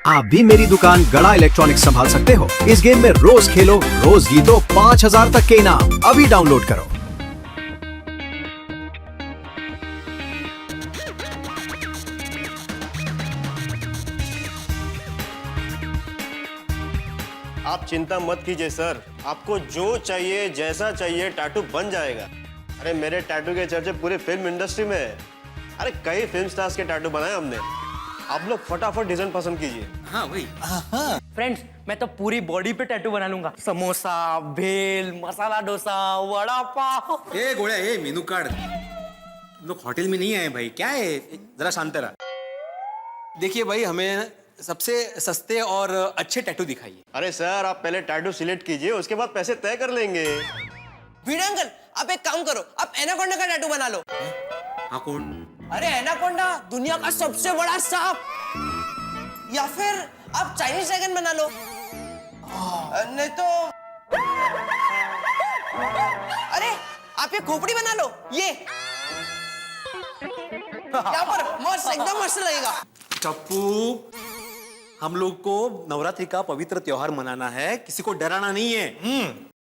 आप भी मेरी दुकान गड़ा इलेक्ट्रॉनिक्स संभाल सकते हो। इस गेम में रोज खेलो, रोज जीतो 5,000 तक के इनाम। अभी डाउनलोड करो। आप चिंता मत कीजिए सर, आपको जो चाहिए जैसा चाहिए टैटू बन जाएगा। अरे मेरे टैटू के चर्चे पूरे फिल्म इंडस्ट्री में है। अरे कई फिल्म स्टार्स के टैटू बनाए हमने। आप लोग फटाफट डिजाइन पसंद कीजिए। हाँ भाई। फ्रेंड्स, मैं तो पूरी बॉडी पे टैटू बना लूंगा। समोसा, भेल, मसाला डोसा, वड़ा पाव। ए गोळ्या, ए मेनू कार्ड। तुम लोग होटल में नहीं आए भाई, क्या है? जरा शांत रहा। देखिए भाई, हमें सबसे सस्ते और अच्छे टैटू दिखाइए। अरे सर, आप पहले टैटू सिलेक्ट कीजिए, उसके बाद पैसे तय कर लेंगे। भिड़े अंकल, आप एक काम करो, आप एनाकोंडा का टैटू बना लो। हाँ कौन? अरे एनाकोंडा दुनिया का सबसे बड़ा सांप। या फिर आप चाइनीज ड्रैगन बना लो। नहीं तो अरे आप ये खोपड़ी बना लो। ये यहाँ पर मस्त, एकदम मस्त लगेगा। टप्पू, हम लोग को नवरात्रि का पवित्र त्योहार मनाना है, किसी को डराना नहीं है।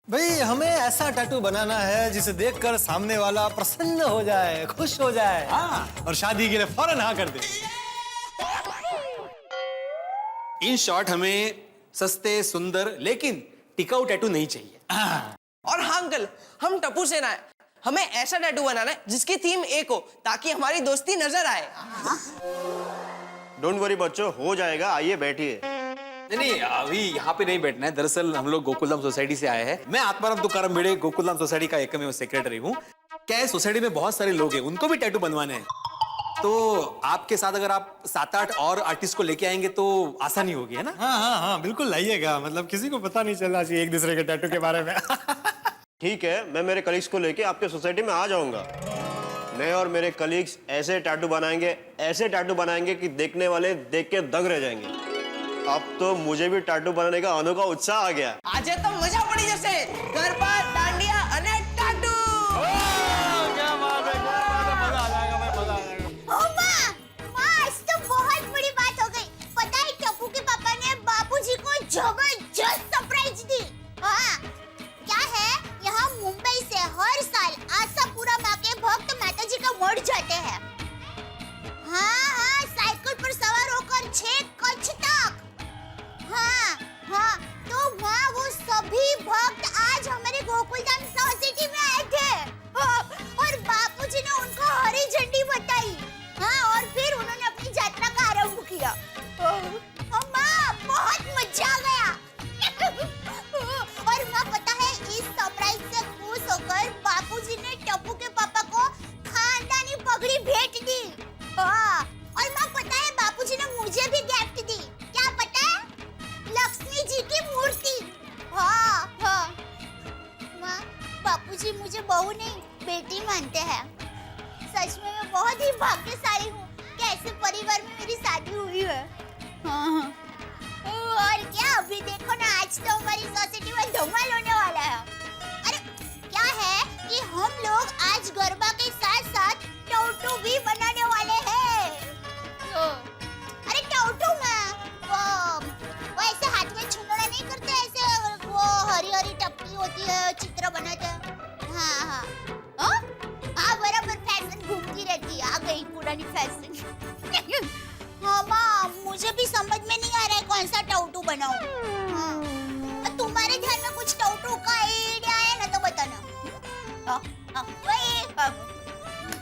भाई हमें ऐसा टैटू बनाना है जिसे देखकर सामने वाला प्रसन्न हो जाए, खुश हो जाए, और शादी के लिए फौरन हाँ कर दे। इन शॉर्ट, हमें सस्ते, सुंदर लेकिन टिकाऊ टैटू नहीं चाहिए। और हाँ अंकल, हम टप्पू सेना है, हमें ऐसा टैटू बनाना है जिसकी थीम एक हो, ताकि हमारी दोस्ती नजर आए। डोंट वरी बच्चों, हो जाएगा। आइए बैठिए। नहीं, अभी यहाँ पे नहीं बैठना है। दरअसल हम लोग गोकुलधाम सोसाइटी से आए हैं। मैं आत्माराम तुकाराम भिड़े गोकुलधाम सोसाइटी का एकमेव सेक्रेटरी हूँ। क्या है, सोसाइटी में बहुत सारे लोग हैं, उनको भी टैटू बनवाने हैं। तो आपके साथ अगर आप 7-8 और आर्टिस्ट को लेके आएंगे तो आसानी होगी, है ना? हाँ, बिल्कुल लाइएगा। मतलब किसी को पता नहीं चलना चाहिए एक दूसरे के टैटू के बारे में। ठीक है, मैं मेरे कलीग्स को लेके आपके सोसाइटी में आ जाऊंगा। मैं और मेरे कलीग्स ऐसे टैटू बनाएंगे कि देखने वाले देख के दंग रह जाएंगे। अब तो मुझे भी टैटू बनाने का अनोखा उत्साह आ गया। आज तो मजा पड़ी जैसे गरबा, डांडिया अने टैटू। क्या बात है, मजा आ जाएगा भाई, मजा आ जाएगा। आज तो बहुत बड़ी बात हो गई। पता है, टप्पू के पापा ने बापूजी को जबरदस्त सरप्राइज दी। हाँ, क्या है, यहाँ मुंबई से हर साल आशापुरा माँ के भक्त माताजी का मठ जाते हैं। हाँ, साइकिल पर सवार होकर 6 कच्छ तक। हाँ, तो वहाँ वो सभी भक्त आज हमारे गोकुलधाम सोसाइटी में आए थे। और बापूजी ने उनको हरी झंडी बताई। हाँ, और फिर उन्होंने अपनी यात्रा का आरंभ किया। माँ, बहुत मजा आ गया। और माँ, पता है, इस सरप्राइज से खुश होकर बापूजी ने टप्पू के पापा को खानदानी पगड़ी भेंट दी। हाँ, और माँ, पता है, बापूजी ने मुझे भी गिफ्ट दी। क्या पता है? लक्ष्मी जी की मूर्ति। हाँ, माँ, बापूजी मुझे बहू नहीं बेटी मानते हैं। सच में मैं बहुत ही भाग्यशाली हूँ कि ऐसे परिवार में मेरी शादी हुई है। हाँ, और क्या, अभी देखो ना, आज तो हमारी सोसाइटी में धमाल होने वाला है। अरे क्या है कि हम लोग आज गरबा के साथ साथ टैटू भी बनाने वाले हैं। अरे टैटू में वो ऐसे हाथ में छुंदड़ा नहीं करते, ऐसे वो हरी हरी टपकी होती है, चित्र बनाते हैं। हाँ, बराबर फैशन घूमती रहती है। आ गई पुरानी फैशन। हाँ माँ, मुझे भी समझ में नहीं आ रहा है कौन सा टैटू बनाऊं। हाँ, तुम्हारे ध्यान में कुछ टैटू का आइडिया है ना, तो बताना।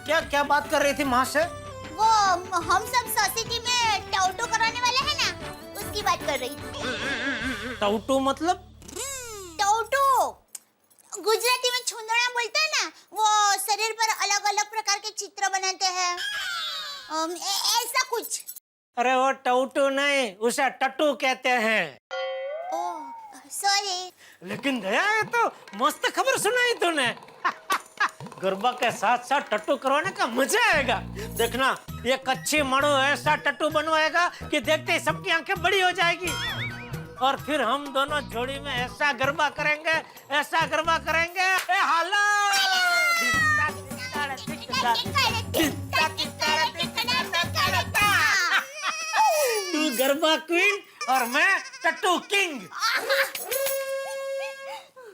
क्या बात कर रही थी माँ से? वो हम सब सोसाइटी में टैटू कराने वाले हैं ना, उसकी बात कर रही थी। टैटू मतलब? टैटू गुजराती में छुंदड़ा बोलते हैं ना, वो शरीर पर अलग अलग प्रकार के चित्र बनाते हैं। ऐसा कुछ। अरे वो टैटू नहीं, उसे टट्टू कहते हैं। ओह, सॉरी। लेकिन दया, ये तो मस्त खबर सुनाई तूने। गरबा के साथ साथ टट्टू करवाने का मजा आएगा। देखना, ये कच्ची मड़ो ऐसा टट्टू बनवाएगा कि देखते ही सबकी आंखें बड़ी हो जाएगी। और फिर हम दोनों जोड़ी में ऐसा गरबा करेंगे, ऐसा गरबा करेंगे। ए हालो! तू गरबा क्वीन, और मैं टट्टू किंग।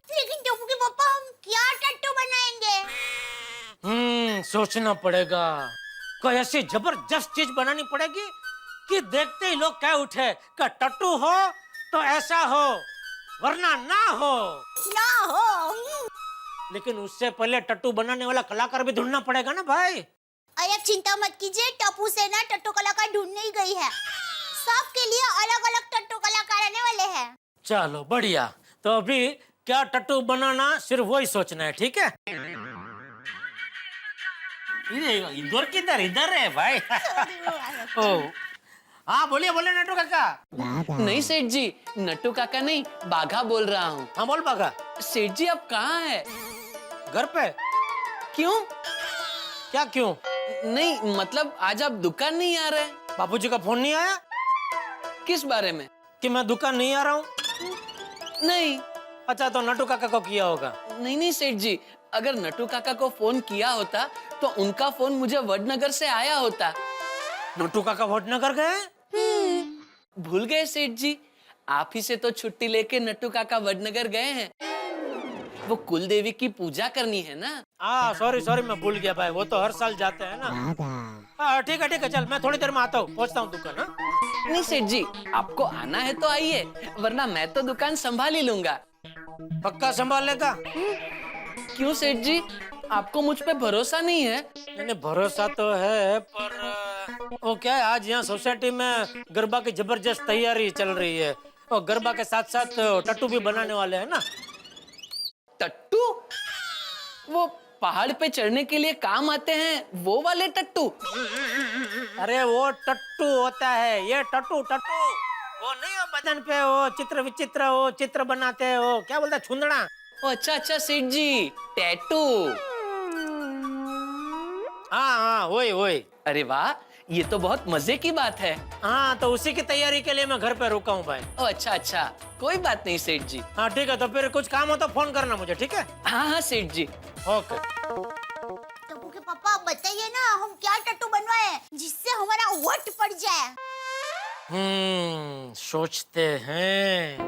लेकिन टप्पू के पापा हम क्या टट्टू बनाएंगे? सोचना पड़ेगा। कोई ऐसी जबरदस्त चीज बनानी पड़ेगी कि देखते ही लोग कह उठे कि टट्टू हो तो ऐसा हो, वरना ना हो। ना हो। लेकिन उससे पहले टट्टू बनाने वाला कलाकार भी ढूंढना पड़ेगा ना भाई। अरे आप चिंता मत कीजिए, टप्पू से ना टट्टू कलाकार ढूंढने ही गई है। सबके लिए अलग अलग टट्टू कलाकार आने वाले हैं। चलो बढ़िया। तो अभी क्या टट्टू बनाना सिर्फ वही सोचना है, ठीक है? इधर किधर इधर है भाई। ओ हाँ बोलिए बोलिए नट्टू काका। नहीं सेठ जी, नट्टू काका नहीं, बाघा बोल रहा हूँ। हाँ बोल बाघा। सेठ जी आप कहाँ है? घर पे। क्यों? क्या क्यों? नहीं मतलब आज आप दुकान नहीं आ रहे? बापूजी का फोन नहीं आया किस बारे में? कि मैं दुकान नहीं आ रहा हूँ? नहीं। अच्छा तो नट्टू काका को किया होगा। नहीं सेठ जी, अगर नट्टू काका को फोन किया होता तो उनका फोन मुझे वडनगर से आया होता। नट्टू काका वडनगर गए? भूल गए सेठ जी, आप ही से तो छुट्टी लेके नट्टू काका वडनगर गए हैं। वो कुल देवी की पूजा करनी है ना। सॉरी सॉरी मैं भूल गया भाई, वो तो हर साल जाते हैं ना। ठीक है चल मैं थोड़ी देर में आता हूँ, पहुँचता हूँ दुकान। नहीं सेठ जी, आपको आना है तो आइए, वरना मैं तो दुकान संभाल ही लूंगा। पक्का संभाल लेगा? क्यों सेठ जी, आपको मुझ पे भरोसा नहीं है? नहीं भरोसा तो है, पर वो क्या है, आज यहाँ सोसाइटी में गरबा की जबरदस्त तैयारी चल रही है और गरबा के साथ साथ टट्टू भी बनाने वाले हैं ना। टट्टू? वो पहाड़ पे चढ़ने के लिए काम आते हैं, वो वाले टट्टू? अरे वो टट्टू होता है, ये टट्टू टट्टू वो नहीं हो बदन पे वो चित्र विचित्र वो चित्र बनाते हैं, वो क्या बोलते हैं, छुंदड़ा। ओ अच्छा सेठ जी, टैटू। हाँ वही। अरे वाह, ये तो बहुत मजे की बात है। हाँ तो उसी की तैयारी के लिए मैं घर पे रुका हूँ भाई। ओ अच्छा, कोई बात नहीं सेठ जी। हाँ ठीक है, तो फिर कुछ काम हो तो फोन करना मुझे, ठीक है? हाँ सेठ जी। ओके। टप्पू के पापा आप बताइए ना, हम क्या टट्टू बनवाए जिससे हमारा वट पड़ जाए? सोचते हैं।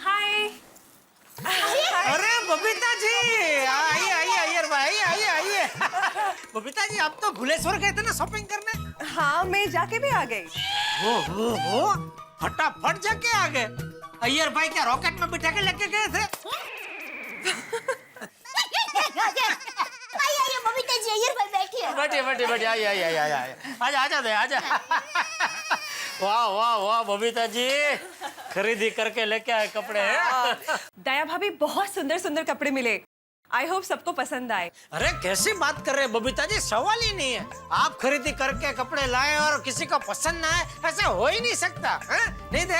हाय। अरे बबीता जी आइए। बबीता जी आप तो भुलेश्वर गए थे ना शॉपिंग करने? हाँ मैं जाके भी आ गई। वो फटाफट जाके आ गए। अय्यर भाई क्या रॉकेट में बिठा के लेके गए थे? आइए बबीता जी, अय्यर भाई बैठिए। बैठिए आइए। आजा। वाह बबीता जी, खरीदी करके लेके आए कपड़े। दया भाभी बहुत सुंदर सुंदर कपड़े मिले। आई होप सबको पसंद आए। अरे कैसी बात कर रहे हैं बबीता जी, सवाल ही नहीं है। आप खरीदी करके कपड़े लाए और किसी को पसंद ना आए, ऐसे हो ही नहीं सकता है? नहीं दे?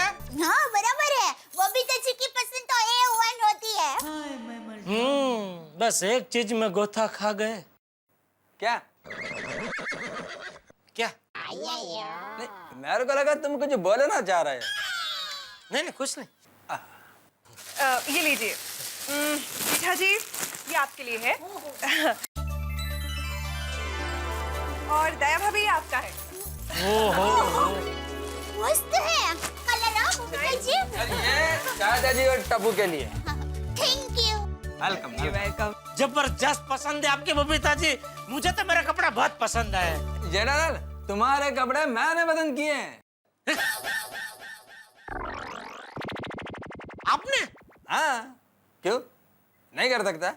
हाँ बराबर है, बबीता जी की पसंद तो A1 होती है। बस एक चीज में गोथा खा गए। क्या? नहीं, मेरे को लगा तुम कुछ बोलना चाह रहे हो। नहीं कुछ नहीं। ये लीजिए। जीठा जी, ये आपके लिए है। और दया भाभी ये आपका है। मस्त है कलर। बबीता जी ये दादाजी और टप्पू के लिए। Thank you. वेलकम। वेलकम। जबरदस्त पसंद है आपकी बबीता जी, मुझे तो मेरा कपड़ा बहुत पसंद है। जेठालाल, तुम्हारे कपड़े मैंने पसंद किए हैं। आपने? हाँ, क्यों नहीं कर सकता?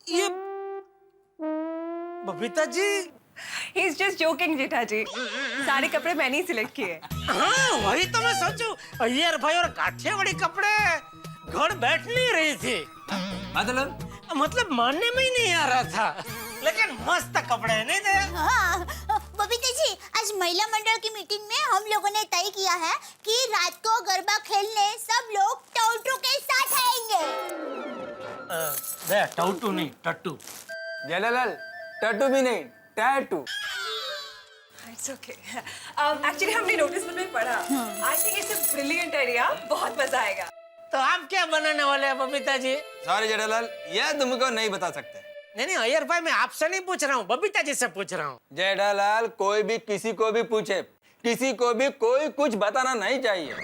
ये Babita ji. He is just joking जेठा जी। सारे कपड़े मैंने ही सिलेक्ट किए। हाँ वही तो मैं सोचूं, अय्यर भाई और काठियावाड़ी कपड़े घर बैठ नहीं रही थी। मतलब मानने में ही नहीं आ रहा था, लेकिन मस्त कपड़े नहीं थे। हाँ बबीता जी, आज महिला मंडल की मीटिंग में हम लोगों ने तय किया है कि रात को गरबा खेलने सब लोग टोटू के साथ आएंगे। टोटू नहीं टट्टू। जेठालाल, टट्टू भी नहीं, टैटू। It's okay. Actually हमने नोटिस बोर्ड में पढ़ा। I think it's a brilliant idea. बहुत मजा आएगा। तो आप क्या बनाने वाले हैं बबीता जी? सॉरी जेठालाल, यह तुमको नहीं बता सकते। नहीं अय्यर भाई, मैं आपसे नहीं पूछ रहा हूँ, बबीता जी से पूछ रहा हूँ। जेठालाल, कोई भी किसी को भी पूछे, किसी को भी कोई कुछ बताना नहीं चाहिए।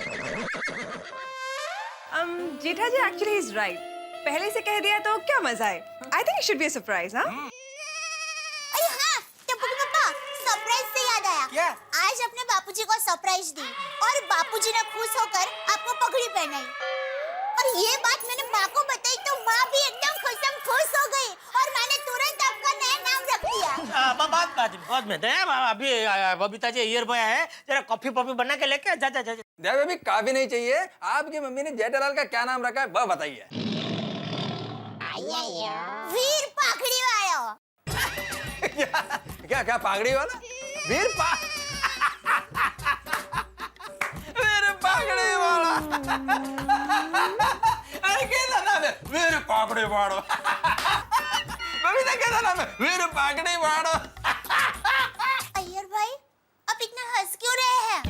जेठा जी एक्चुअली इज राइट, पहले से कह दिया तो क्या मजा है। I think it should be a surprise. हाँ अरे हाँ टप्पू के पापा, सरप्राइज से याद आया। क्या? आज अपने बापूजी को सरप्राइज दी और बापूजी ने खुश होकर आपको पगड़ी पहनाई। और ये बात मैंने माँ को बताई तो माँ भी एकदम खुश हो गई और मैंने तुरंत आपका नया नाम रख दिया। बाद में अभी बबीता जी अय्यर भाई है, जरा कॉफी पॉफी बना के लेके जा। देखो अभी काफी नहीं चाहिए। आपकी मम्मी ने जेठालाल का क्या नाम रखा है वह बताइए। वीर पाखड़ी वाला। क्या पागड़ी वाला? वीर पागड़ी वाला। अरे कैसा नाम है? वीर पागड़ी वाला। बबीता कैसा नाम है? वीर पागड़ी वाला। अय्यर भाई, आप इतना हंस क्यों रहे हैं?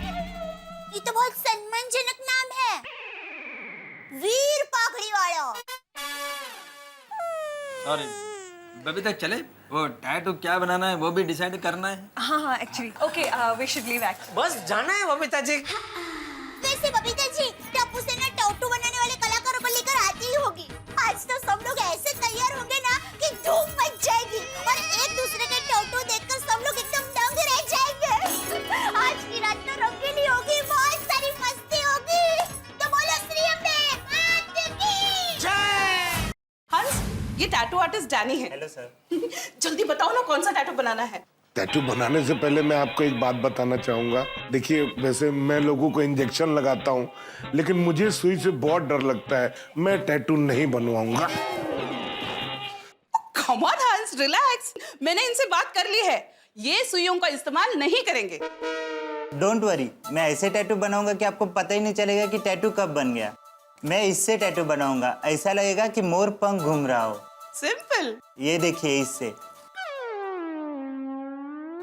ये तो बहुत सम्मानजनक नाम है, वीर पाखड़ी वाला। और बबीता चले, वो टैटू क्या बनाना है वो भी डिसाइड करना है। हाँ actually okay, we should leave actually. बस जाना है बबीता जी। वैसे बबीता जी, टप्पू से ना टैटू बनाने वाले कलाकारों को लेकर आती ही होगी। आज तो सब लोग ऐसे तैयार होंगे ना कि धूम मच जाएगी और एक दूसरे के टैटू देखकर सब लोग एकदम दंग रह जाएंगे। आज की रात तो रंगीली होगी, बहुत सारी मस्ती होगी। तो बोलो श्री अम्बे माता की जय। हंस, ये टैटू आर्टिस्ट डैनी है। Hello sir. जल्दी बताओ ना कौन सा टैटू बनाना है। टैटू बनाने से पहले मैं आपको एक बात बताना चाहूंगा। देखिए, वैसे मैं लोगों को इंजेक्शन लगाता हूँ, लेकिन मुझे सुई से बहुत डर लगता है। मैं टैटू नहीं बनवाऊंगा। कम ऑन हंस, रिलैक्स। मैंने इनसे बात कर ली है, ये सुइयों का इस्तेमाल नहीं करेंगे। डोंट वरी, मैं ऐसे टैटू बनाऊंगा कि आपको पता ही नहीं चलेगा कि टैटू कब बन गया। मैं इससे टैटू बनाऊंगा, ऐसा लगेगा कि मोर पंख घूम रहा हो। सिंपल। ये देखिए, इससे।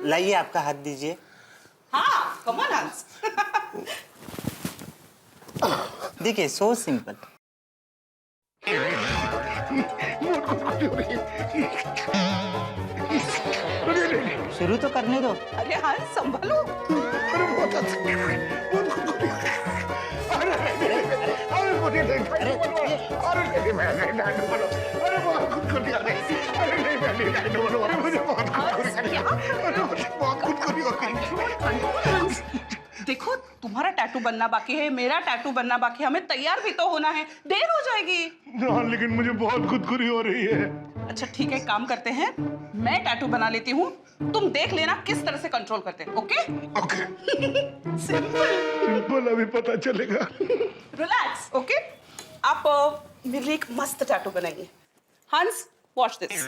लाइए, आपका हाथ दीजिए। हाँ, कम ऑन हंस। देखिए, सो सिंपल। शुरू तो करने दो। अरे हंस, संभलो। देखो, तुम्हारा टैटू बनना बाकी है, मेरा टैटू बनना बाकी है, हमें तैयार भी तो होना है, देर हो जाएगी। लेकिन मुझे बहुत खुदकुरी हो रही है। अच्छा ठीक है, काम करते हैं, मैं टैटू बना लेती हूँ, तुम देख लेना किस तरह से कंट्रोल करते हैं। Okay okay. सिंपल अभी पता चलेगा। रिलैक्स। ओके, आप मेरे लिए एक मस्त टैटू बनाइए। हंस, वॉच दिस।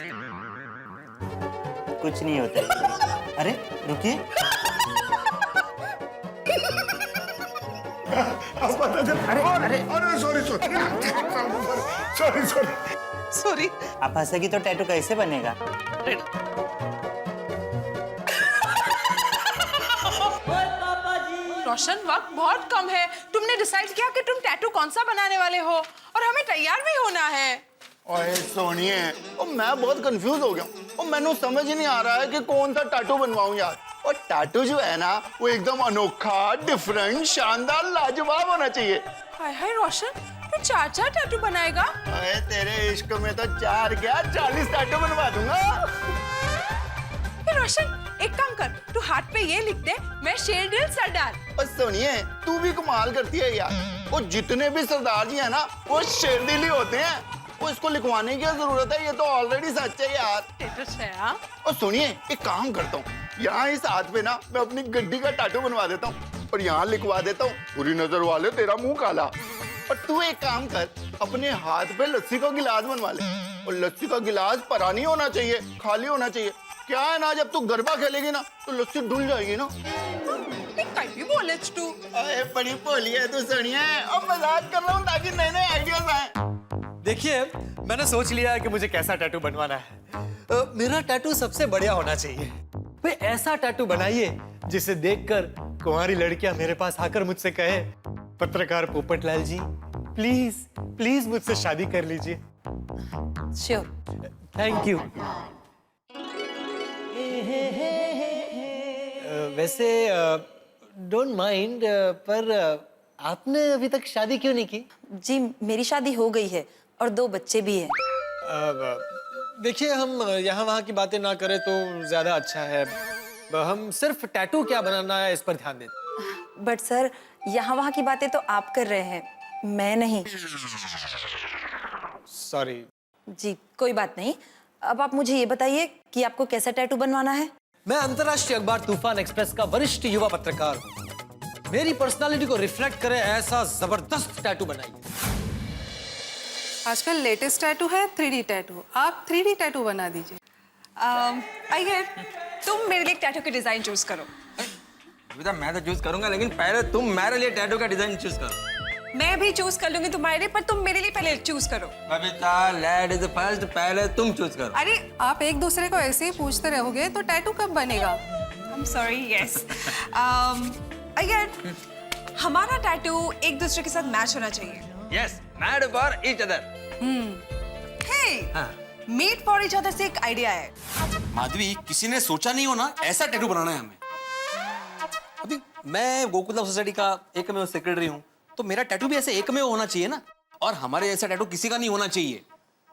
कुछ नहीं होता है। अरे रुकिए, अरे सॉरी। आप हंसेगी तो टैटू कैसे बनेगा? रोशन, वक्त बहुत कम है, तुमने डिसाइड किया कि तुम टैटू कौन सा बनाने वाले हो और हमें तैयार भी होना है। ओए सोनिए, मैं बहुत कंफ्यूज हो गया हूँ। मैंने समझ ही नहीं आ रहा है कि कौन सा टैटू बनवाऊं यार। और टैटू जो है ना, वो एकदम अनोखा, डिफरेंट, शानदार, लाजवाब होना चाहिए। हाय हाय रोशन, तू 4 टैटू बनाएगा? अरे तेरे इश्क में तो 4 क्या 40 टैटू बनवा दूंगा। रोशन, एक काम कर, तू हाथ पे ये लिख दे, मैं शेरदिल सरदार। और सुनिए, तू भी कमाल करती है यार। वो जितने भी सरदार जी है ना, वो शेरदिल ही होते हैं। वो इसको लिखवाने की जरूरत है, ये तो ऑलरेडी सच है यार। और सुनिए, एक काम करता हूँ, यहाँ इस हाथ पे ना मैं अपनी गड्डी का टैटू बनवा देता हूँ और यहाँ लिखवा देता हूँ, बुरी नजर वाले तेरा मुंह काला। और तू एक काम कर, अपने हाथ पे लस्सी का गिलास बनवा ले। और लस्सी का गिलास भरा नहीं होना चाहिए, खाली होना चाहिए। क्या है ना, जब तू गरबा खेलेगी ना तो लस्सी डुल जाएगी ना। बोले तू। अरे बड़ी भोली है तू सोनिया, और मजाक कर रहा हूँ ताकि नए नए आइडियाज आए। देखिए, मैंने सोच लिया है कि मुझे कैसा टैटू बनवाना है। मेरा टैटू सबसे बढ़िया होना चाहिए। वे ऐसा टैटू बनाइए जिसे देखकर कुंवारी लड़कियां मेरे पास आकर मुझसे कहे, पत्रकार पोपटलाल जी, प्लीज प्लीज मुझसे शादी कर लीजिए। श्योर। Thank you. वैसे डोंट माइंड, पर आपने अभी तक शादी क्यों नहीं की? जी मेरी शादी हो गई है और 2 बच्चे भी हैं। देखिए, हम यहाँ वहाँ की बातें ना करें तो ज्यादा अच्छा है। हम सिर्फ टैटू क्या बनाना है इस पर ध्यान दें। बट सर, यहाँ वहाँ की बातें तो आप कर रहे हैं, मैं नहीं। सॉरी। जी कोई बात नहीं। अब आप मुझे ये बताइए कि आपको कैसा टैटू बनवाना है? मैं अंतर्राष्ट्रीय अखबार तूफान एक्सप्रेस का वरिष्ठ युवा पत्रकार हूँ। मेरी पर्सनालिटी को रिफ्लेक्ट करे ऐसा जबरदस्त टैटू बनाइए। आजकल लेटेस्ट टैटू है 3D टैटू। आप 3D टैटू बना दीजिए। आइए, तुम मेरे लिए एक टैटू की डिजाइन चूज करो। बेटा मैं तो चूज करूंगा, लेकिन पहले तुम मेरे लिए टैटू का डिजाइन चूज करो। मैं भी चूज कर लूंगी तुम्हारे लिए, पर तुम मेरे लिए पहले चूज करो। बबीता, लेडीज फर्स्ट, पहले तुम चूज करो। अरे आप एक दूसरे को ऐसे ही पूछते रहोगे तो टैटू कब बनेगा? I'm sorry, yes. अय्यर, हमारा टैटू एक दूसरे के साथ मैच होना चाहिए। Yes, mad for each other. Hey, meet for each other से एक आइडिया है। माधवी, किसी ने सोचा नहीं हो ना ऐसा टैटू बनाना है हमें। अभी मैं गोकुलधाम सोसाइटी का एकमेव सेक्रेटरी हूँ, तो मेरा टैटू भी ऐसे एकमेव होना चाहिए ना, और हमारे जैसा टैटू किसी का नहीं होना चाहिए।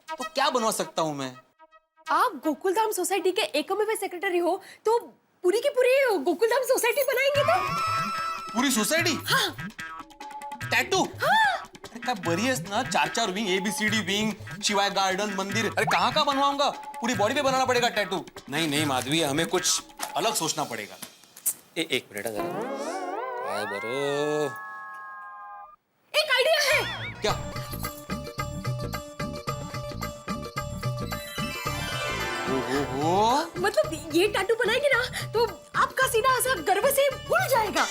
तो क्या बनवा सकता हूँ मैं? आप गोकुलधाम सोसाइटी के एकमेव सेक्रेटरी हो, तो पूरी की पूरी गोकुलधाम सोसाइटी बनाएंगे तो? पूरी सोसाइटी? हाँ। टैटू? हाँ। अरे क्या बड़ी है ना, 4 विंग, ABCD विंग, शिवाय गार्डन, मंदिर। अरे कहाँ बनवाऊंगा? पूरी बॉडी पे बनाना पड़ेगा टैटू। नहीं माधवी, हमें कुछ अलग सोचना पड़ेगा। एक मिनट जरा बरो। एक आइडिया है। क्या? मतलब ये टैटू बनाएंगे ना तो आपका सीना ऐसा गर्व से फूल जाएगा,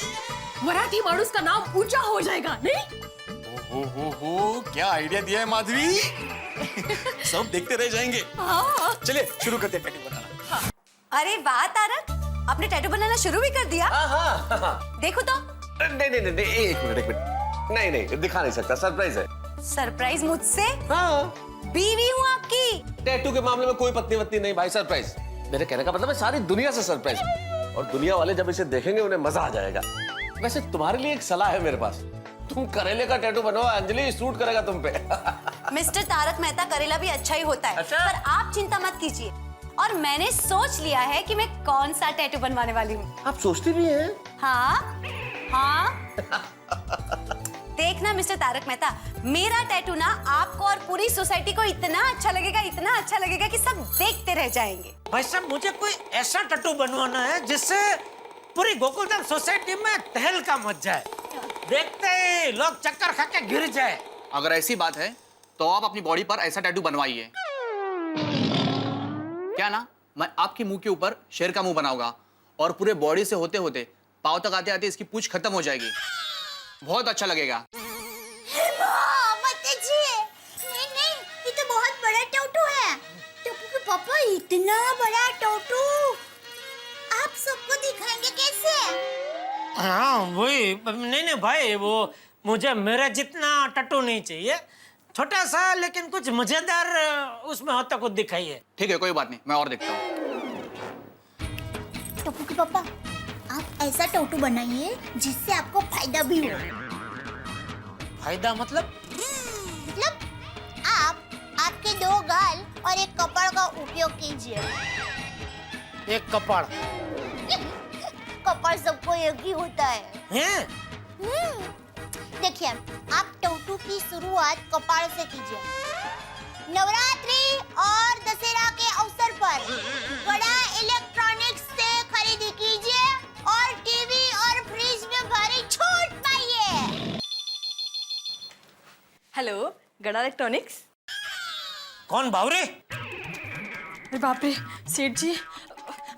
मराठी मानुस का नाम ऊंचा हो जाएगा, नहीं? हो क्या आइडिया दिया है माधवी। सब देखते रह जाएंगे। हाँ। चलिए शुरू करते हैं टैटू बनाना। हाँ। अरे वाह तारक, आपने टैटू बनाना शुरू भी कर दिया? हाँ। देखो तो। नहीं, एक मिनट। नहीं, दिखा नहीं सकता, सरप्राइज है। सरप्राइज मुझसे? हाँ। बीवी हूँ आपकी। टैटू के मामले में कोई पत्नी वत्नी नहीं भाई, सरप्राइज। मेरे कहने का मतलब है सारी दुनिया से सरप्राइज, और दुनिया वाले जब इसे देखेंगे उन्हें मजा आ जाएगा। वैसे तुम्हारे लिए एक सलाह है मेरे पास, तुम करेले का टैटू बनवाओ, अंजलि सूट करेगा तुम पे। मिस्टर तारक मेहता, करेला भी अच्छा ही होता है। अच्छा? पर आप चिंता मत कीजिए, और मैंने सोच लिया है कि मैं कौन सा टैटू बनवाने वाली हूँ। आप सोचती भी हैं? हाँ। देखना मिस्टर तारक मेहता, मेरा टैटू ना आपको और पूरी सोसाइटी को इतना अच्छा लगेगा कि सब देखते रह जाएंगे। भाई साहब, मुझे कोई ऐसा टैटू बनवाना है जिससे पूरी गोकुलधाम सोसाइटी में तहलका मच जाए, देखते ही लोग चक्कर खा के गिर जाए। अगर ऐसी बात है तो आप अपनी बॉडी पर ऐसा टैटू बनवाइए। क्या ना, मैं आपके मुंह के ऊपर शेर का मुंह बनाऊंगा, और पूरे बॉडी से होते होते पांव तक आते आते इसकी पूंछ खत्म हो जाएगी। बहुत अच्छा लगेगा। नहीं, ये तो बहुत बड़ा टैटू है। टप्पू के पापा, इतना बड़ा टैटू आप सबको दिखाएंगे कैसे? हाँ वही, नहीं भाई, वो मुझे मेरे जितना टैटू नहीं चाहिए, छोटा सा लेकिन कुछ मजेदार उसमें होता कुछ दिखाइए। ठीक है, कोई बात नहीं, मैं और देखता हूँ। टप्पू के पापा, आप ऐसा टैटू बनाइए जिससे आपको फायदा भी हो। फायदा मतलब आप आपके 2 गाल और एक कपड़ का उपयोग कीजिए। एक कपड़? कपड़ सबको एक ही होता है। हैं? देखिए, आप टैटू की शुरुआत कपाड़ से कीजिए। नवरात्रि और दशहरा के अवसर पर बड़ा इलेक्ट्रॉनिक्स से खरीदी कीजिए और टीवी और फ्रिज में भारी छूट पाइए। हेलो, गड़ा इलेक्ट्रॉनिक्स। कौन बावरे? अरे बाप रे, सेठ जी,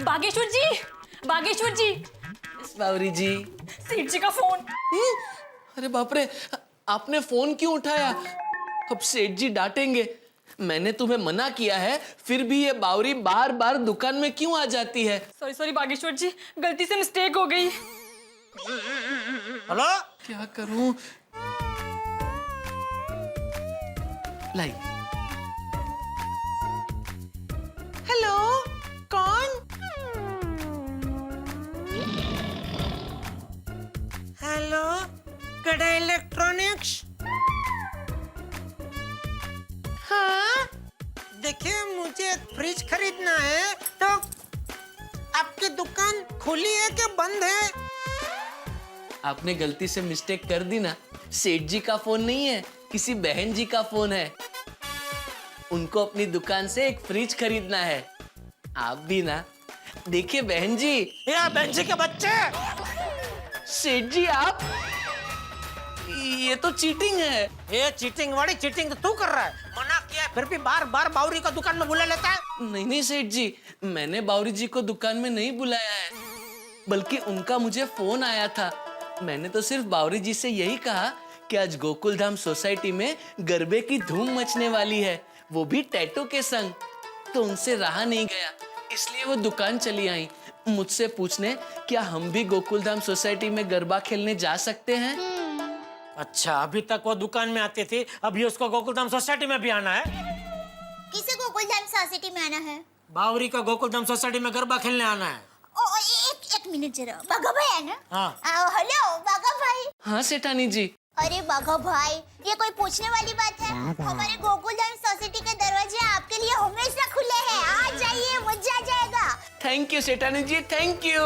बागेश्वर जी। बावरी जी। सेठ जी का फोन। अरे बाप रे, आपने फोन क्यों उठाया? अब सेठ जी डांटेंगे। मैंने तुम्हें मना किया है, फिर भी ये बावरी बार बार दुकान में क्यों आ जाती है? सॉरी बागेश्वर जी, गलती से मिस्टेक हो गई। हेलो, क्या करूं? लाई। गड़ा इलेक्ट्रॉनिक्स। हाँ, देखिए मुझे फ्रिज खरीदना है, तो आपकी दुकान खुली है कि बंद है? आपने गलती से मिस्टेक कर दी ना, सेठ जी का फोन नहीं है, किसी बहन जी का फोन है। उनको अपनी दुकान से एक फ्रिज खरीदना है। आप भी ना, देखिए बहन जी। या बहन जी के बच्चे। सेठ जी आप, ये तो चीटिंग है। ये चीटिंग वाली चीटिंग तो तू कर रहा है। मना किया फिर भी बार बार बावरी को दुकान में बुला लेता है। नहीं नहीं सेठ जी, मैंने बावरी जी को दुकान में नहीं बुलाया है, बल्कि उनका मुझे फोन आया था। मैंने तो सिर्फ बावरी जी से यही कहा कि आज गोकुल धाम सोसाइटी में गरबे की धूम मचने वाली है, वो भी टैटू के संग। तो उनसे रहा नहीं गया, इसलिए वो दुकान चली आई मुझसे पूछने क्या हम भी गोकुल धाम सोसाइटी में गरबा खेलने जा सकते हैं। अच्छा, अभी तक वो दुकान में आती थी, अभी उसको गोकुल धाम सोसाइटी में भी आना है। किसे गोकुल धाम सोसाइटी में आना है? बावरी का गोकुल धाम सोसाइटी में गरबा खेलने आना है। ओ, एक मिनट जरा। बाघा भाई है ना? हाँ। हेलो बाघा भाई। हाँ सेठानी जी। अरे बाघा भाई, ये कोई पूछने वाली बात है? हमारे गोकुल धाम सोसाइटी के दरवाजे आपके लिए हमेशा खुले हैं। आ जाइए, मजा आ जाएगा। थैंक यू सेठानी जी, थैंक यू।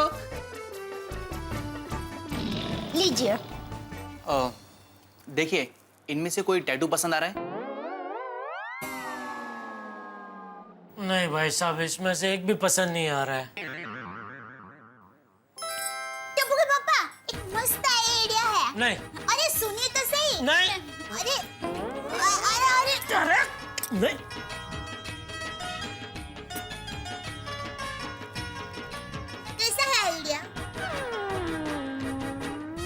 लीजिए। देखिए, इनमें से कोई टैटू पसंद आ रहा है? नहीं भाई साहब, इसमें से एक भी पसंद नहीं आ रहा है। टप्पू के पापा, एक मस्त आइडिया है। नहीं। अरे सुनिए तो सही। नहीं। अरे अरे अरे नहीं। कैसा है आइडिया?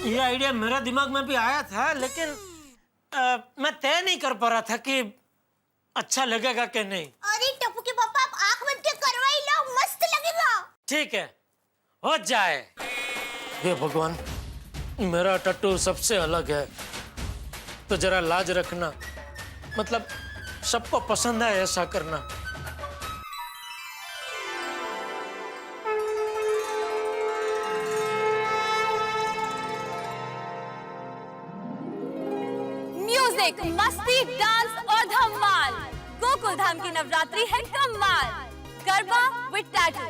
ये आइडिया मेरे दिमाग में भी आया था, लेकिन मैं तय नहीं कर पा रहा था कि अच्छा लगेगा कि नहीं। अरे टप्पू के पापा, आप आंख बंद के करवाई लो, मस्त लगेगा। ठीक है, हो जाए। हे भगवान, मेरा टट्टू सबसे अलग है, तो जरा लाज रखना, मतलब सबको पसंद है ऐसा करना। म्यूजिक, मस्ती, डांस और धमाल। गोकुल धाम की नवरात्रि है कमाल। Garba with tattoo.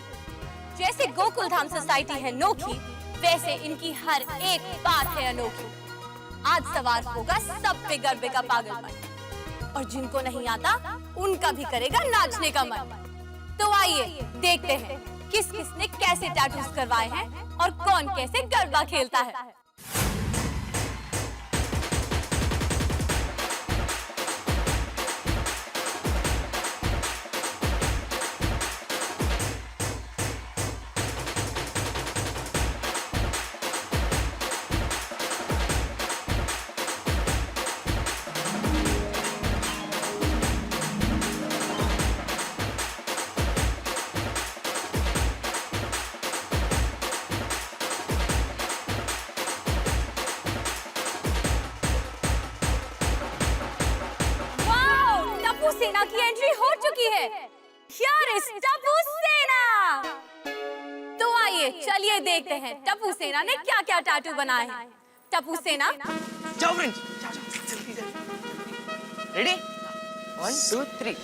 जैसे गोकुल धाम सोसाइटी है नोखी, वैसे इनकी हर एक बात है अनोखी। आज सवार होगा सब पे गरबे का पागलपन, और जिनको नहीं आता उनका भी करेगा नाचने का मन। तो आइए देखते हैं किस किसने कैसे टैटूज करवाए हैं और कौन कैसे गरबा खेलता है। सेना की एंट्री हो चुकी है। Here is टप्पू सेना। तो आइए चलिए देखते हैं टप्पू सेना ने क्या क्या टैटू बनाए हैं। टप्पू सेना, जाओ फ्रेंड्स, जल्दी जल्दी। रेडी? 1 2 3।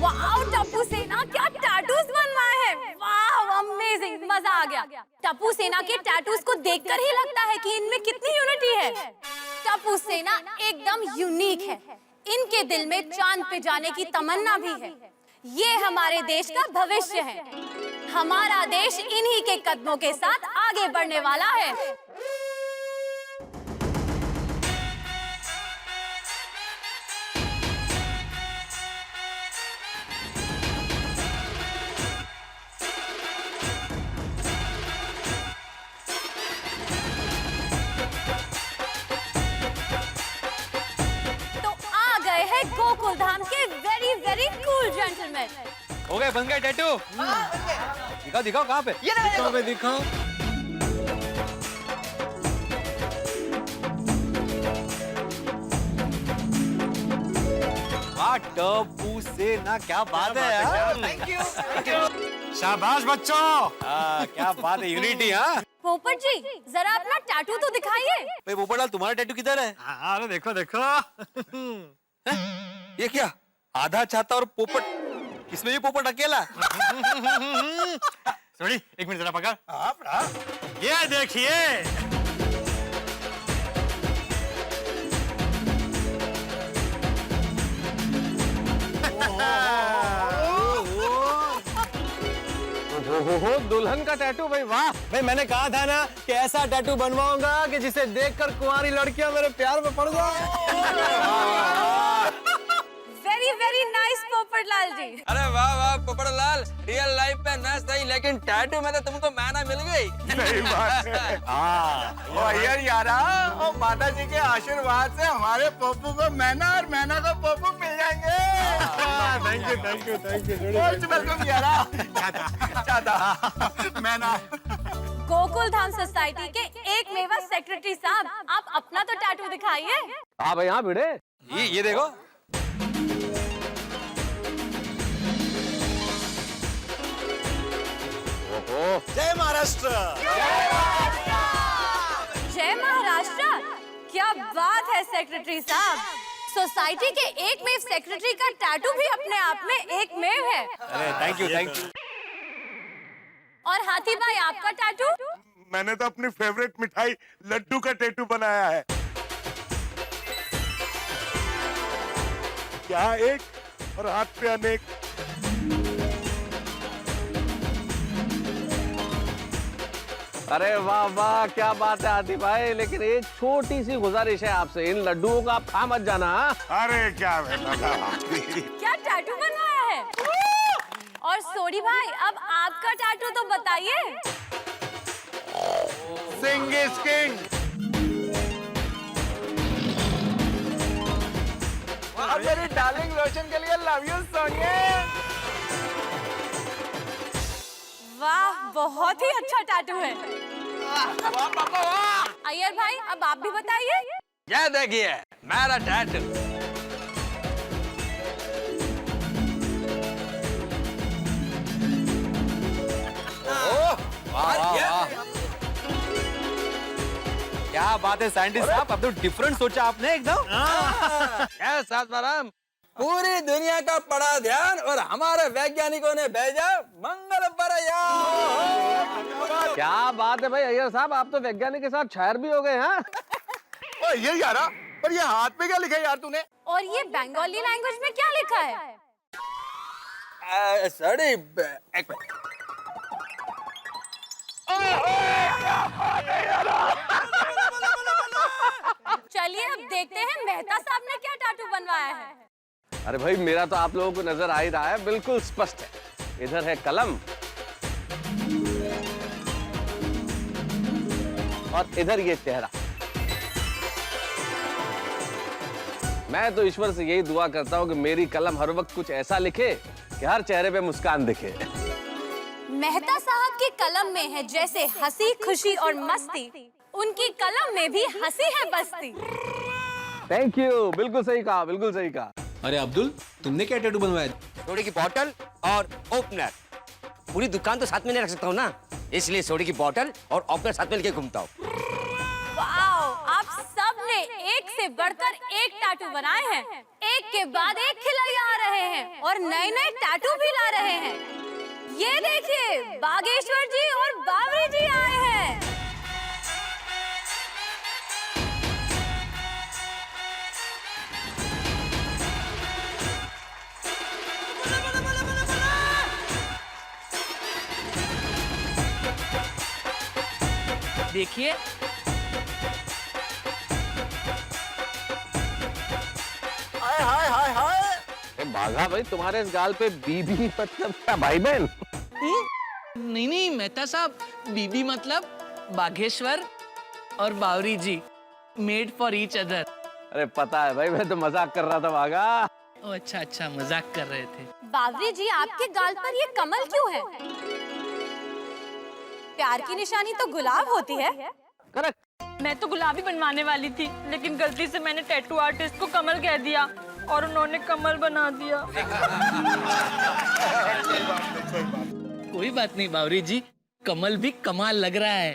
वाओ टप्पू सेना, क्या टैटूज बनवाए हैं। वाह, अमेजिंग, मजा आ गया। टप्पू सेना के टैटूज को देखकर ही लगता है कि इनमें कितनी यूनिटी है। टप्पू सेना एकदम यूनिक है। इनके दिल में चांद पे जाने की तमन्ना भी है। ये हमारे देश का भविष्य है। हमारा देश इन्हीं के कदमों के साथ आगे बढ़ने वाला है। गोकुल धाम के वेरी वेरी कूल जेंटलमैन। हो गए, बन गए टैटू? दिखाओ दिखाओ, कहाँ पे? ये दिखाओ पे, दिखाओ। वाह टप्पू से ना, क्या बात है यार। Thank you. शाबाश बच्चों। क्या बात है, यूनिटी। हाँ पोपट जी जरा अपना टैटू तो दिखाइए। भाई पोपटलाल, तुम्हारा टैटू किधर है? अरे देखो देखो। ये क्या, आधा चाहता और पोपट, इसमें भी पोपट अकेला? सॉरी, एक मिनट जरा पकड़। ये देखिए। ओहो, दुल्हन का टैटू भाई, वाह। भाई मैंने कहा था ना कि ऐसा टैटू बनवाऊंगा कि जिसे देखकर कुंवारी लड़कियां मेरे प्यार में पड़ जाए। वेरी वेरी नाइस पोपटलाल जी। अरे वाह वाह पोपटलाल, रियल लाइफ पे ना सही लेकिन टैटू में तो तुमको मैना मिल गई। सही बात है। यार यारा, और माता जी के आशीर्वाद से हमारे पप्पू को मैना और मैना को पप्पू मिल जाएंगे। Thank you thank you thank you. Welcome यारा। चाहता मैना। गोकुल धाम सोसाइटी के एक मेवा सेक्रेटरी साहब, आप अपना तो टैटू दिखाइए। हाँ भाई, हाँ भिड़े। ये देखो। जय महाराष्ट्र। जय महाराष्ट्र। क्या बात है सेक्रेटरी साहब, सोसाइटी के एक मेव सेक्रेटरी का टैटू भी अपने आप में एक मेव है। अरे थैंक यू थैंक यू। और हाथी भाई, आपका टैटू? मैंने तो अपनी फेवरेट मिठाई लड्डू का टैटू बनाया है। क्या एक और हाथ पे अनेक। अरे वाह वाह, क्या बात है हाथी भाई, लेकिन एक छोटी सी गुजारिश है आपसे, इन लड्डुओं का आप खा मत जाना। अरे क्या बेटा। क्या टैटू बनवाया है? और सोडी भाई, अब आपका टैटू तो बताइए। सिंग इज किंग। और मेरी डार्लिंग रोशन के लिए लव यू सोनिया। वाह, बहुत ही अच्छा टैटू है। अय्यर भाई, अब आप भी बताइए। ये देखिए मेरा टैटू। क्या बात है साइंटिस्ट साहब, अब तो डिफरेंट सोचा आपने एकदम। यस आत्माराम, पूरी दुनिया का पड़ा ध्यान और हमारे वैज्ञानिकों ने भेजा मंगल पर यान। क्या बात है भाई अय्यर साहब, आप तो वैज्ञानिक के साथ शायर भी हो गए हैं। ये यारा, पर ये हाथ पे क्या लिखा है यार तूने? और ये बंगाली लैंग्वेज में क्या लिखा है? सॉरी, चलिए अब देखते हैं मेहता साहब ने क्या टैटू बनवाया है। अरे भाई, मेरा तो आप लोगों को नजर आ ही रहा है, बिल्कुल स्पष्ट है। इधर है कलम और इधर ये चेहरा। मैं तो ईश्वर से यही दुआ करता हूँ कि मेरी कलम हर वक्त कुछ ऐसा लिखे कि हर चेहरे पे मुस्कान दिखे। मेहता साहब की कलम में है जैसे हंसी खुशी और मस्ती, उनकी कलम में भी हंसी है बस्ती। थैंक यू, बिल्कुल सही कहा, बिल्कुल सही कहा। अरे अब्दुल, तुमने क्या टैटू बनवाया? सोडे की बॉटल और ओपनर। पूरी दुकान तो साथ में नहीं रख सकता हूँ ना, इसलिए सोडे की बॉटल और ओपनर साथ में लेके घूमता हूँ। वाओ, आप सब ने एक से बढ़कर एक टैटू बनाए हैं, एक के बाद एक खिलौने आ रहे हैं और नए नए टैटू भी ला रहे हैं। ये देखिए, बागेश्वर जी और बावरी जी आए हैं। देखिए, हाय हाय हाय हाय। बाघा भाई, तुम्हारे इस गाल पे बीबी मतलब क्या भाई बहन? नहीं नहीं मेहता साहब, बीबी मतलब बागेश्वर और बावरी जी, मेड फॉर ईच अदर। अरे पता है भाई, मैं तो मजाक कर रहा था बाघा। ओ अच्छा अच्छा, मजाक कर रहे थे। बावरी जी, आपके गाल पर ये कमल क्यों है? प्यार की निशानी तो गुलाब होती है। करेक्ट। मैं तो गुलाबी बनवाने वाली थी, लेकिन गलती से मैंने टैटू आर्टिस्ट को कमल कह दिया और उन्होंने कमल बना दिया। कोई बात नहीं बावरी जी, कमल भी कमाल लग रहा है।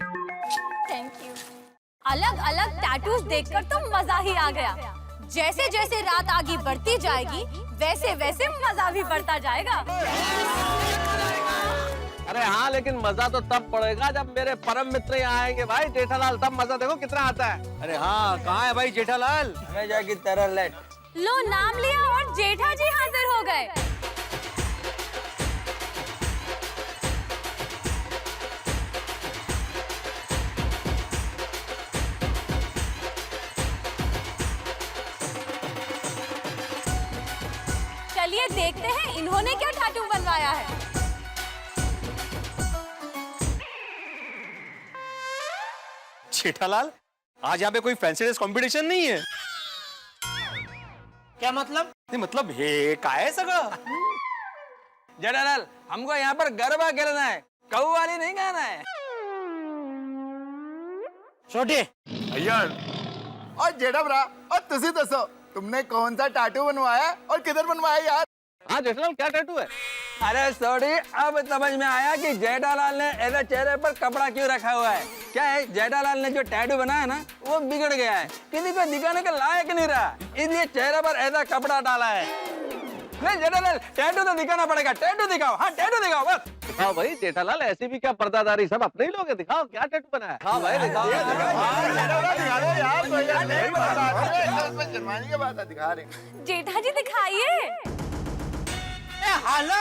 Thank you. अलग अलग टैटूज देखकर तो मजा ही आ गया। जैसे जैसे रात आगे बढ़ती जाएगी वैसे वैसे मजा भी बढ़ता जाएगा। अरे हाँ, लेकिन मजा तो तब पड़ेगा जब मेरे परम मित्र यहाँ आएंगे भाई जेठालाल, तब मजा देखो कितना आता है। अरे हाँ, कहाँ है भाई जेठालाल? मैं जाके तेरा लेट। लो नाम लिया और जेठा जी हाजिर हो गए। चलिए देखते हैं इन्होंने क्या टैटू बनवाया है। जेठालाल, आज यहाँ पे कोई फैंसी ड्रेस कंपटीशन नहीं है? क्या मतलब? नहीं मतलब हे काय है सगळं? जेठालाल, हमको यहाँ पर गरबा खेलना है, कव्वाली नहीं गाना है। छोटे भैया और जेठा भरा, और तुसी दसो तुमने कौन सा टैटू बनवाया और किधर बनवाया यार? हाँ जेठालाल, क्या टैटू है? अरे सॉरी, अब समझ में आया कि जेठालाल ने ऐसा चेहरे पर कपड़ा क्यों रखा हुआ है। क्या है, जेठालाल ने जो टैटू बनाया ना वो बिगड़ गया है, किसी को दिखाने के लायक नहीं रहा, इसलिए चेहरे पर ऐसा कपड़ा डाला है। नहीं जेठालाल, टैटू तो दिखाना पड़ेगा, टैटू दिखाओ। हाँ टैटू दिखाओ बस। दिखाओ भाई जेठालाल, ऐसी भी क्या पर्दादारी, सब अपने ही लोग हैं, दिखाओ क्या टैटू बनाया। हाँ भाई दिखाओ। शर्माने के बाद दिखा रहे। जेठा जी दिखाइए। हेलो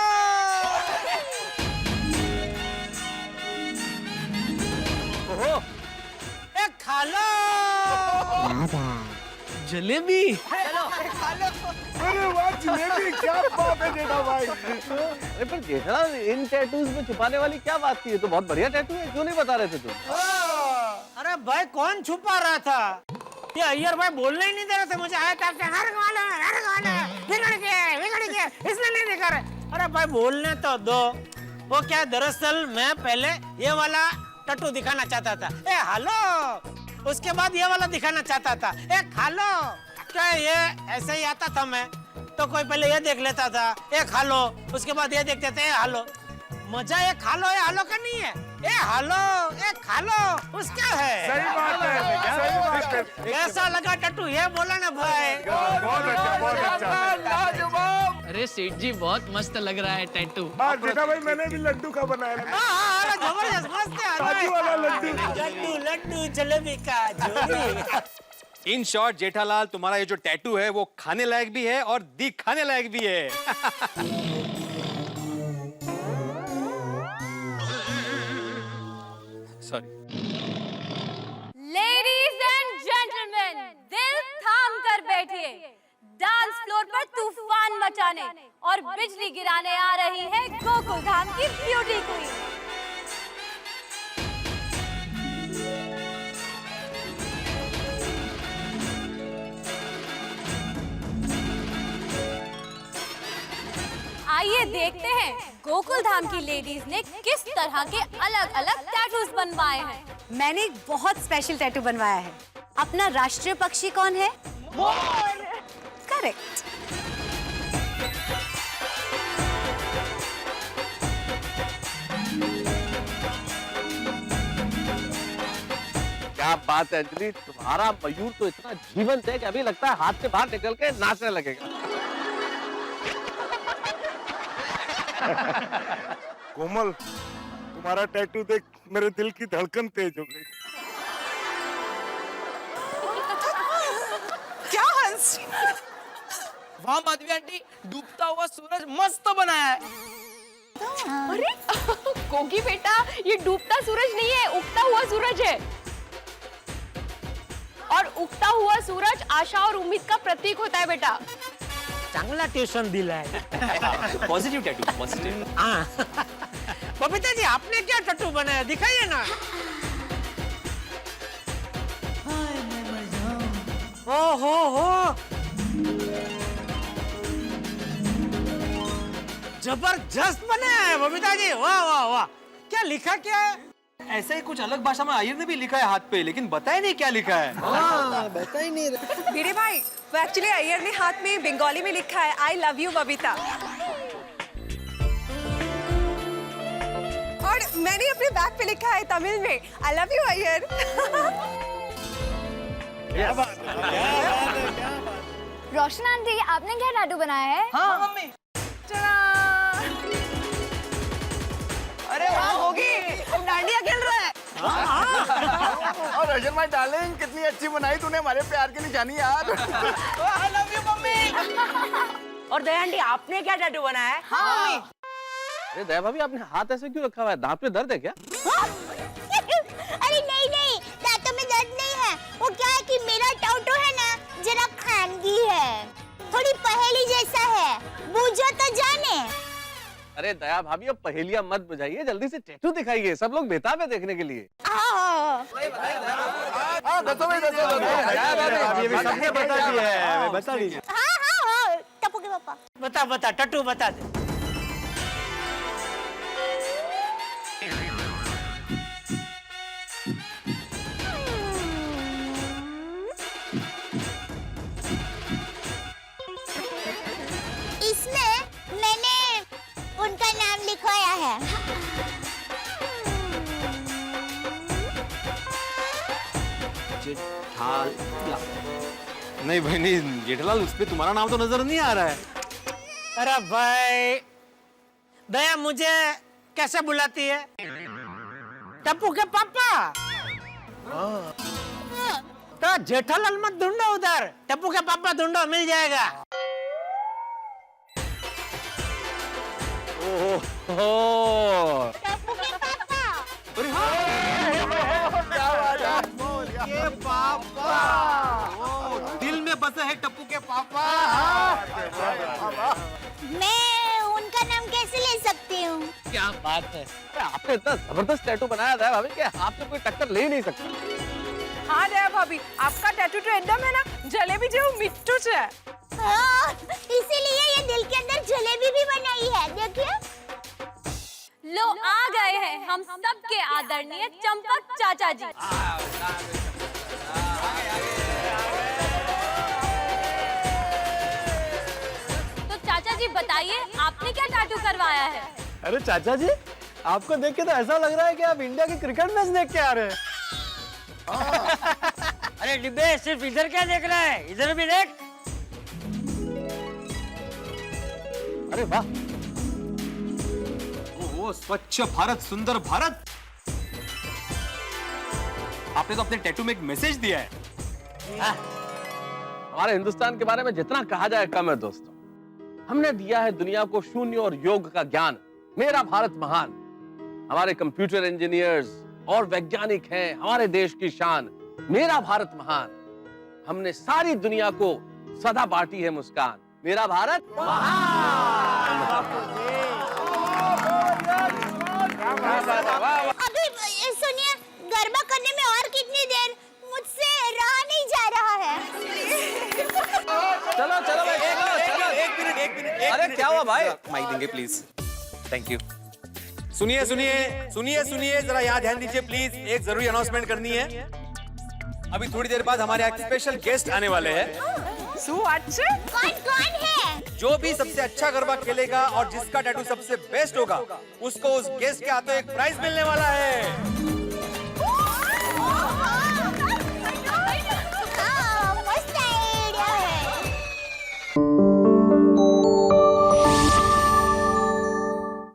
खा लो जलेबी। अरे वाह, जलेबी, क्या बात है जेठा भाई। अरे पर जेठालाल, इन टैटूज में छुपाने वाली क्या बात थी? ये तो बहुत बढ़िया टैटू है, क्यों नहीं बता रहे थे तुम? अरे भाई कौन छुपा रहा था? ये अय्यर भाई बोलने ही नहीं दे रहे थे मुझे। आया बिगड़ गया, इसलिए नहीं दिखा रहे। अरे भाई बोलने तो दो। वो क्या, दरअसल मैं पहले ये वाला टैटू दिखाना चाहता था, ए हेलो, उसके बाद ये वाला दिखाना चाहता था, ए हेलो। क्या ये ऐसे ही आता था मैं तो कोई पहले ये देख लेता था, ए हेलो, उसके बाद ये देखते थे, ए हेलो। मजा ये खालो ए हालो का नहीं है, ए हालो ए खालो उसका है। सही बात है, सही बात है। कैसा लगा टट्टू ये बोला ना भाई? बहुत अच्छा, बहुत अच्छा। अरे सेठ जी बहुत मस्त लग रहा है टैटू। हाँ जेठा भाई, मैंने भी लड्डू का बनाया है। अरे जबरदस्त मस्त है। काजू वाला लड्डू। लड्डू लड्डू जलेबी का जोड़ी। इन शॉर्ट जेठालाल, तुम्हारा ये जो टैटू है वो खाने लायक भी है और दिखाने लायक भी है। सॉरी। लेडीज एंड जेंटलमैन, दिल थाम कर बैठिए। डांस फ्लोर पर तूफान मचाने और बिजली गिराने आ रही है गोकुल धाम की ब्यूटी क्वीन। आइए देखते हैं गोकुल धाम की लेडीज ने किस तरह के अलग अलग टैटूज बनवाए हैं। मैंने एक बहुत स्पेशल टैटू बनवाया है। अपना राष्ट्रीय पक्षी कौन है? मोर। करेक्ट। क्या बात है अंजलि, तुम्हारा मयूर तो इतना जीवंत है कि अभी लगता है हाथ से बाहर निकल के नाचने लगेगा। कोमल, तुम्हारा टैटू देख मेरे दिल की धड़कन तेज हो गई। क्या हंस? वाह माधवी आंटी, डूबता हुआ सूरज मस्त बनाया है। अरे कोकी बेटा, ये डूबता सूरज नहीं है, उगता हुआ सूरज है। और उगता हुआ सूरज आशा और उम्मीद का प्रतीक होता है बेटा। चांगला ट्यूशन दिला है। Positive tattoo, positive. हाँ। बबीता जी, आपने क्या टैटू बनाया, दिखाइए ना। हो जबरदस्त बनाया है बबीता जी, वाह वाह वाह। क्या लिखा क्या है? ऐसा ही कुछ अलग भाषा में आयर ने भी लिखा है हाथ पे, लेकिन बताया नहीं क्या लिखा है। बता ही नहीं रहा। भिड़े भाई, वो एक्चुअली अय्यर ने हाथ में बंगाली में लिखा है आई लव यू बबीता। और मैंने अपने बैग पे लिखा है तमिल में I love you Iyer. Roshan aunty, आपने क्या टैटू बनाया है? हाँ मम्मी। अरे वाह होगी, डांडिया खेल रहा है। और रोशन भाई डार्लिंग, कितनी अच्छी बनाई तूने हमारे प्यार की निशानी यार। I love you mummy. और दया आंटी, आपने क्या टैटू बनाया है? हाँ मम्मी। अरे दया भाभी, आपने हाथ ऐसे क्यों रखा हुआ है? दांत में दर्द है क्या? अरे नहीं नहीं, दांतों में दर्द नहीं है। वो क्या है कि मेरा टैटू है ना जरा खानगी है, थोड़ी पहेली जैसा है, बूझो तो जाने। अरे दया भाभी, अब पहेलियां मत बुझाइए, जल्दी से टैटू दिखाइए, सब लोग बेताब है देखने के लिए। दसो भाई, दसो। सबने बता दिया है, बता दीजिए। हाँ, टप्पू के पापा। बता टट्टू बता दे। इसमें मैंने उनका नाम लिखवाया है। नहीं भाई नहीं, जेठालाल उस पे तुम्हारा नाम तो नजर नहीं आ रहा है। अरे भाई, दया मुझे कैसे बुलाती है? टप्पू के पापा। तो जेठालाल मत ढूंढो उधर, टप्पू के पापा ढूंढो, मिल जाएगा। ओह, टप्पू के पापा। ये पापा, दिल में बसे है टप्पू के पापा। मैं उनका नाम कैसे ले सकती हूँ? क्या बात है, आपने इतना जबरदस्त टैटू बनाया था भाभी, क्या आपसे कोई टक्कर ले ही नहीं सकता। हाँ दया भाभी, आपका टैटू तो एकदम है ना जलेबी जो मिट्टू से है। हाँ, इसीलिए ये दिल के अंदर जलेबी भी बनाई है, देखिए। लो आ गए हैं हम सबके आदरणीय चंपक चाचा जी। तो चाचा जी बताइए, आपने क्या टैटू करवाया है? अरे चाचा जी, आपको देख के तो ऐसा लग रहा है कि आप इंडिया की क्रिकेट मैच देख के आ रहे हैं। अरे डिब्बे, सिर्फ इधर क्या देख रहा है, इधर भी देख। अरे वाह, ओह स्वच्छ भारत, सुंदर भारत। आपने तो अपने टैटू में एक मैसेज दिया है। हमारे हिंदुस्तान के बारे में जितना कहा जाए कम है दोस्तों। हमने दिया है दुनिया को शून्य और योग का ज्ञान। मेरा भारत महान। हमारे कंप्यूटर इंजीनियर्स और वैज्ञानिक हैं हमारे देश की शान। मेरा भारत महान। हमने सारी दुनिया को सदा बांटी है मुस्कान। मेरा भारत अभी सुनिए, गरबा करने में और कितनी देर? मुझसे रहा नहीं जा रहा है। चलो चलो भाई, चलो। एक मिनट। अरे क्या हुआ भाई? माइक देंगे प्लीज। Thank you. सुनिए, जरा यहाँ ध्यान दीजिए प्लीज। एक जरूरी अनाउंसमेंट करनी है। अभी थोड़ी देर बाद हमारे यहाँ स्पेशल गेस्ट आने वाले हैं। कौन है? जो भी सबसे अच्छा गरबा खेलेगा और जिसका टैटू सबसे बेस्ट होगा, उसको उस गेस्ट के हाथों एक प्राइज मिलने वाला है।